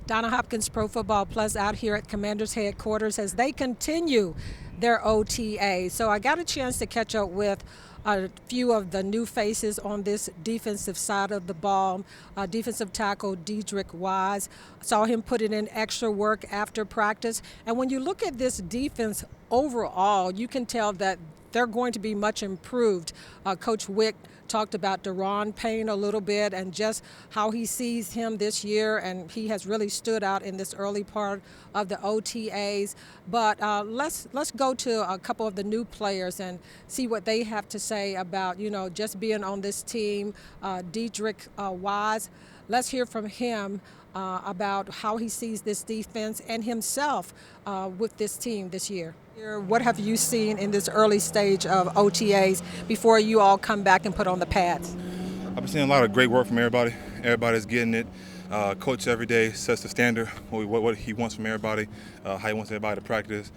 Donna Hopkins Pro Football Plus out here at Commanders headquarters as they continue their OTA. So I got a chance to catch up with a few of the new faces on this defensive side of the ball. Defensive tackle Dedric Wise. Saw him put in extra work after practice. And when you look at this defense overall, you can tell that they're going to be much improved. Coach Wick talked about Deron Payne a little bit and just how he sees him this year, and he has really stood out in this early part of the OTAs. But let's go to a couple of the new players and see what they have to say about just being on this team. Dedric Wise, let's hear from him. About how he sees this defense and himself with this team this year. What have you seen in this early stage of OTAs before you all come back and put on the pads? I've been seeing a lot of great work from everybody. Everybody's getting it. Coach every day sets the standard, what he wants from everybody, how he wants everybody to practice.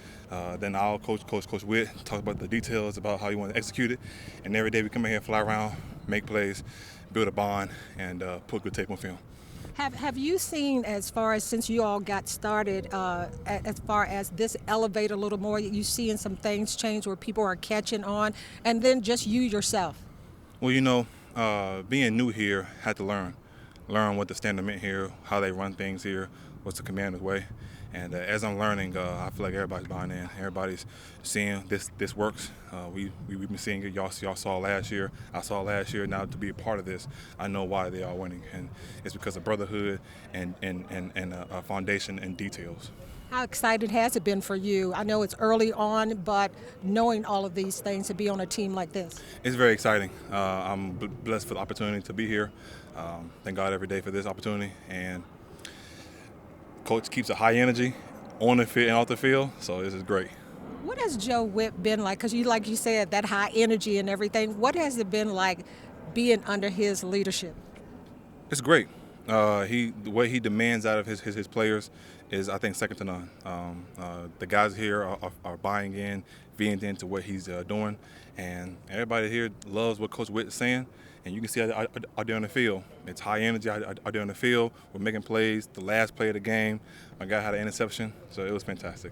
Then our Coach Witt talks about the details about how he wants to execute it. And every day we come in here, fly around, make plays, build a bond, and put good tape on film. Have you seen, as far as since you all got started, as far as this elevate a little more, you seeing some things change where people are catching on, and then just you yourself? Well, being new here, had to learn what the standard meant here, how they run things here, what's the commander's way. And as I'm learning, I feel like everybody's buying in. Everybody's seeing this works. We've been seeing it. Y'all saw last year. I saw last year. Now to be a part of this, I know why they are winning, and it's because of brotherhood and a foundation and details. How excited has it been for you? I know it's early on, but knowing all of these things to be on a team like this. It's very exciting. I'm blessed for the opportunity to be here. Thank God every day for this opportunity, and Coach keeps a high energy on the field and off the field, so this is great. What has Joe Whip been like? Because like you said, that high energy and everything. What has it been like being under his leadership? It's great. The way he demands out of his players is, I think, second to none. The guys here are buying in, being into what he's doing, and everybody here loves what Coach Witt is saying. And you can see out there on the field. It's high energy out there on the field. We're making plays. The last play of the game, my guy had an interception, so it was fantastic.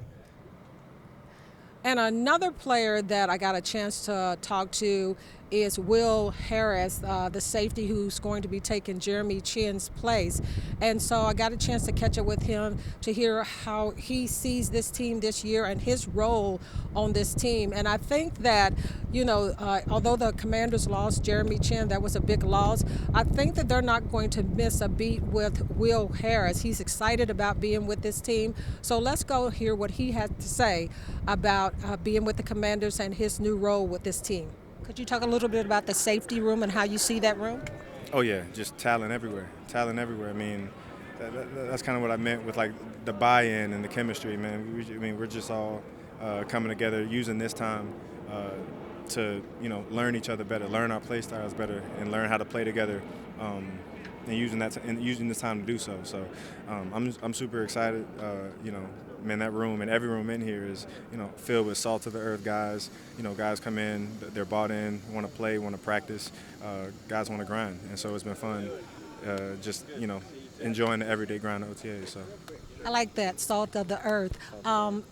And another player that I got a chance to talk to is Will Harris, the safety who's going to be taking Jeremy Chin's place. And so I got a chance to catch up with him to hear how he sees this team this year and his role on this team. And I think that, although the Commanders lost Jeremy Chin, that was a big loss, I think that they're not going to miss a beat with Will Harris. He's excited about being with this team. So let's go hear what he had to say about being with the Commanders and his new role with this team. Could you talk a little bit about the safety room and how you see that room? Oh yeah, just talent everywhere. Talent everywhere. I mean, that's kind of what I meant with like the buy-in and the chemistry, man. We're just all coming together, using this time to learn each other better, learn our play styles better, and learn how to play together. And using this time to do so. So I'm super excited. Man, that room and every room in here is filled with salt of the earth guys. Guys come in, they're bought in, want to play, want to practice. Guys want to grind, and so it's been fun. Just enjoying the everyday grind of OTA. So. I like that, salt of the earth.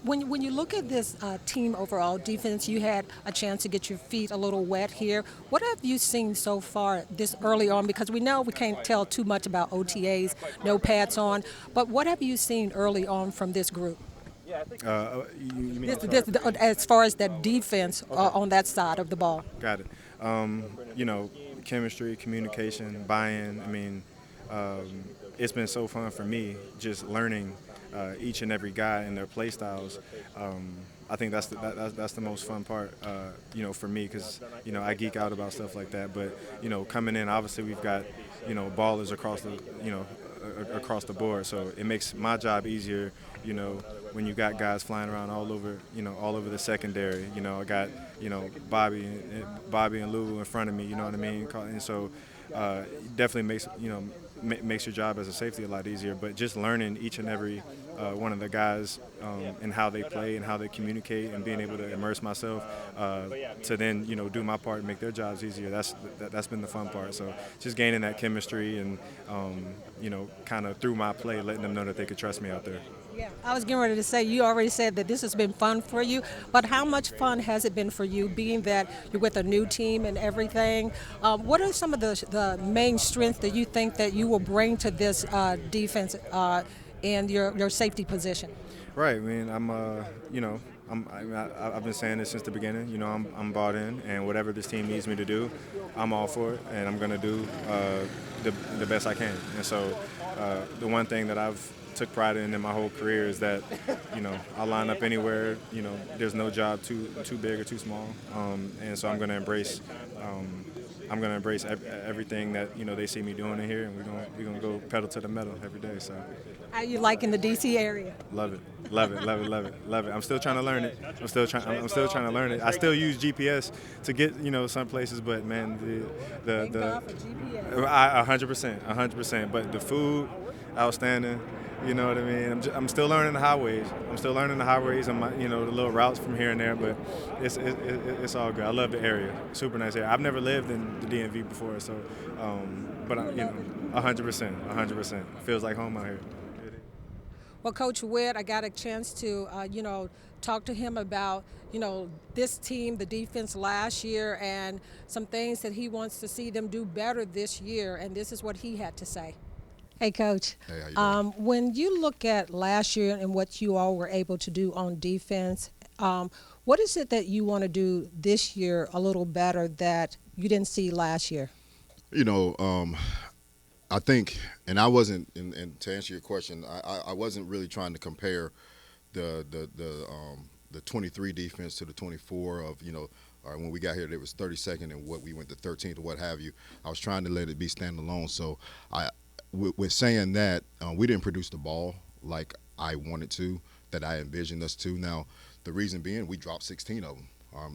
When you look at this team overall defense, you had a chance to get your feet a little wet here. What have you seen so far this early on? Because we know we can't tell too much about OTAs, no pads on. But what have you seen early on from this group? You mean As far as that defense on that side of the ball. Got it. Chemistry, communication, buy-in. It's been so fun for me just learning each and every guy and their play styles. I think that's the most fun part, for me, because I geek out about stuff like that. But coming in, obviously we've got ballers across the board, so it makes my job easier, when you got guys flying around all over, all over the secondary. I got, Bobby and Lulu in front of me. You know what I mean? And so definitely makes your job as a safety a lot easier. But just learning each and every one of the guys and how they play and how they communicate, and being able to immerse myself to then do my part and make their jobs easier. That's been the fun part. So just gaining that chemistry and kind of through my play, letting them know that they could trust me out there. Yeah, I was getting ready to say, you already said that this has been fun for you, but how much fun has it been for you, being that you're with a new team and everything? What are some of the main strengths that you think that you will bring to this defense in your safety position? Right. I mean, I've been saying this since the beginning. I'm bought in, and whatever this team needs me to do, I'm all for it, and I'm going to do the best I can. And so the one thing that I've took pride in my whole career is that, I'll line up anywhere. There's no job too big or too small, and so I'm going to embrace. I'm going to embrace everything that they see me doing in here, and we're gonna go pedal to the metal every day. So, How you like in the DC area? love it. I'm still trying to learn it. I'm still trying to learn it. I still use GPS to get some places, but man, Thank God for GPS. 100%. But the food, outstanding. You know what I mean? I'm still learning the highways. And my, the little routes from here and there, but it's all good. I love the area. Super nice area. I've never lived in the DMV before, so but 100%. Feels like home out here. Well, Coach Witt, I got a chance to, talk to him about, this team, the defense last year, and some things that he wants to see them do better this year, and this is what he had to say. Hey, Coach. Hey, how you doing? When you look at last year and what you all were able to do on defense, what is it that you want to do this year a little better that you didn't see last year? I think, and I wasn't, and to answer your question, I wasn't really trying to compare the 23 defense to the 24 of, when we got here, it was 32nd and what we went to 13th or what have you. I was trying to let it be standalone. So with saying that, we didn't produce the ball like I wanted to, that I envisioned us to. Now, the reason being, we dropped 16 of them.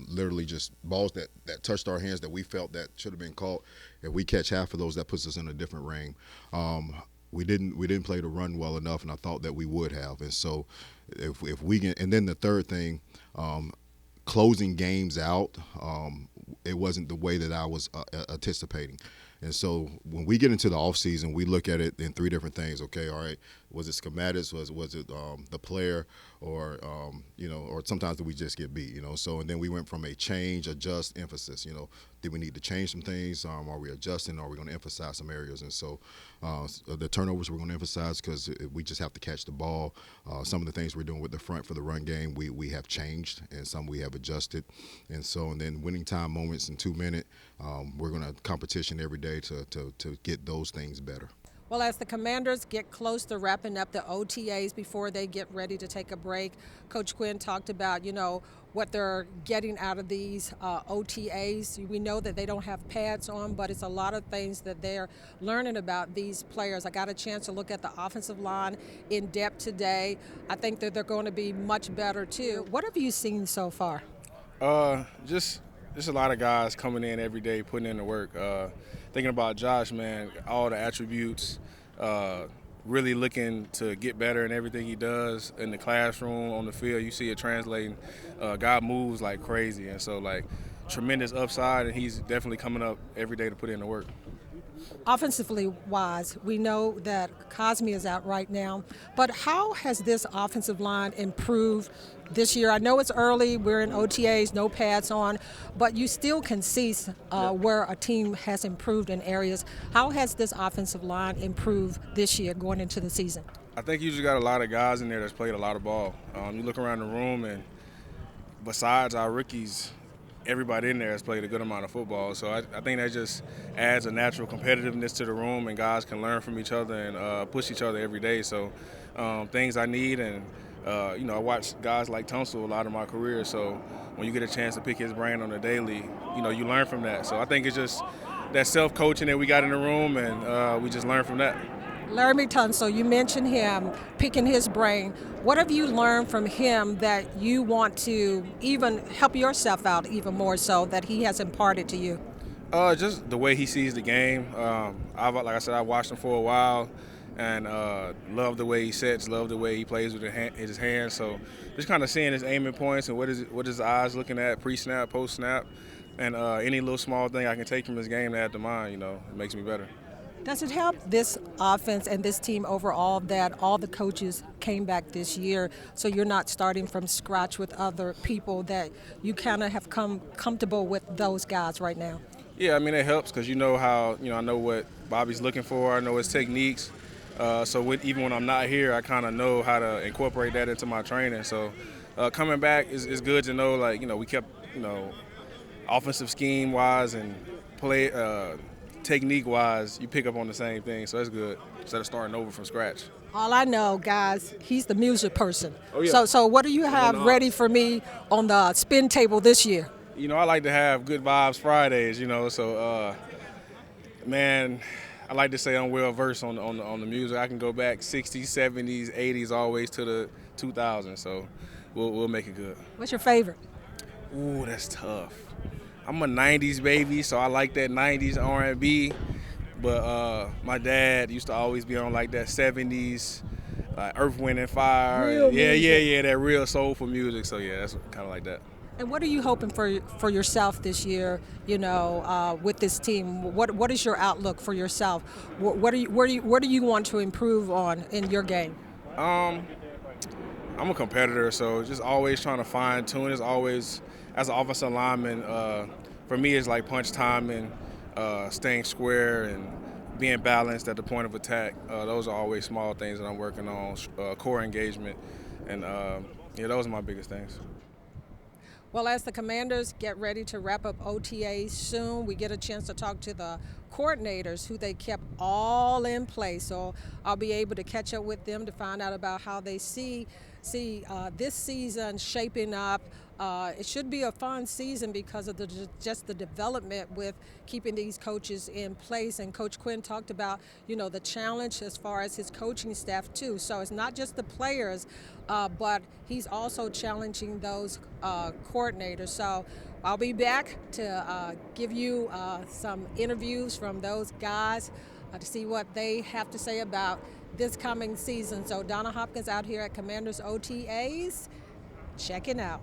Literally just balls that touched our hands that we felt that should have been caught. If we catch half of those, that puts us in a different ring. We didn't play the run well enough, and I thought that we would have. And so if we can, and then the third thing, closing games out, it wasn't the way that I was anticipating. And so when we get into the offseason, we look at it in three different things. Okay, all right, was it schematics? Was it the player? Or, or sometimes do we just get beat, So, and then we went from a change, adjust, emphasis, did we need to change some things? Are we adjusting? Are we going to emphasize some areas? And so the turnovers we're going to emphasize because we just have to catch the ball. Some of the things we're doing with the front for the run game, we have changed, and some we have adjusted. And so, and then winning time moments in 2 minutes, we're going to competition every day to get those things better. Well, as the Commanders get close to wrapping up the OTAs before they get ready to take a break, Coach Quinn talked about, what they're getting out of these OTAs. We know that they don't have pads on, but it's a lot of things that they're learning about these players. I got a chance to look at the offensive line in depth today. I think that they're going to be much better, too. What have you seen so far? Just a lot of guys coming in every day, putting in the work. Thinking about Josh, man, all the attributes, really looking to get better in everything he does in the classroom, on the field. You see it translating. God moves like crazy, and so, tremendous upside, and he's definitely coming up every day to put in the work. Offensively wise, we know that Cosme is out right now, but how has this offensive line improved this year? I know it's early, we're in OTAs, no pads on, but you still can see where a team has improved in areas. How has this offensive line improved this year going into the season? I think you just got a lot of guys in there that's played a lot of ball. You look around the room, and besides our rookies, everybody in there has played a good amount of football. So I think that just adds a natural competitiveness to the room, and guys can learn from each other and push each other every day. So things I need, and I watched guys like Tunsil a lot of my career. So when you get a chance to pick his brain on a daily, you learn from that. So I think it's just that self-coaching that we got in the room, and we just learn from that. Laramie Tunsil, you mentioned him, picking his brain. What have you learned from him that you want to even help yourself out even more so that he has imparted to you? Just the way he sees the game. Like I said, I watched him for a while, and love the way he sets, love the way he plays with his hands. So just kind of seeing his aiming points and what his eyes looking at pre-snap, post-snap, and any little small thing I can take from his game to add to mine, it makes me better. Does it help this offense and this team overall that all the coaches came back this year, so you're not starting from scratch with other people, that you kind of have come comfortable with those guys right now? Yeah, I mean, it helps because I know what Bobby's looking for. I know his techniques. Even when I'm not here, I kind of know how to incorporate that into my training. So coming back is good to know, we kept, offensive scheme-wise and play technique-wise, you pick up on the same thing. So that's good instead of starting over from scratch. All I know, guys, he's the music person. Oh, yeah. So what do you have ready for me on the spin table this year? I like to have good vibes Fridays, man, I like to say I'm well versed on the music. I can go back 60s, 70s, 80s, always to the 2000s. So we'll make it good. What's your favorite? Ooh, that's tough. I'm a 90s baby, so I like that 90s R&B. But my dad used to always be on like that 70s, like Earth, Wind, and Fire. Real yeah, that real soulful music. So yeah, that's kind of like that. And what are you hoping for yourself this year? With this team, what is your outlook for yourself? What do you want to improve on in your game? I'm a competitor, so just always trying to fine tune. It's always, as an offensive lineman, for me, it's like punch timing, staying square, and being balanced at the point of attack. Those are always small things that I'm working on. Core engagement, and those are my biggest things. Well, as the Commanders get ready to wrap up OTAs soon, we get a chance to talk to the coordinators who they kept all in place. So I'll be able to catch up with them to find out about how they see this season shaping up. It should be a fun season because of just the development with keeping these coaches in place. And Coach Quinn talked about, the challenge as far as his coaching staff too. So it's not just the players, but he's also challenging those coordinators. So I'll be back to give you some interviews from those guys to see what they have to say about this coming season. So Donna Hopkins out here at Commanders OTAs, checking out.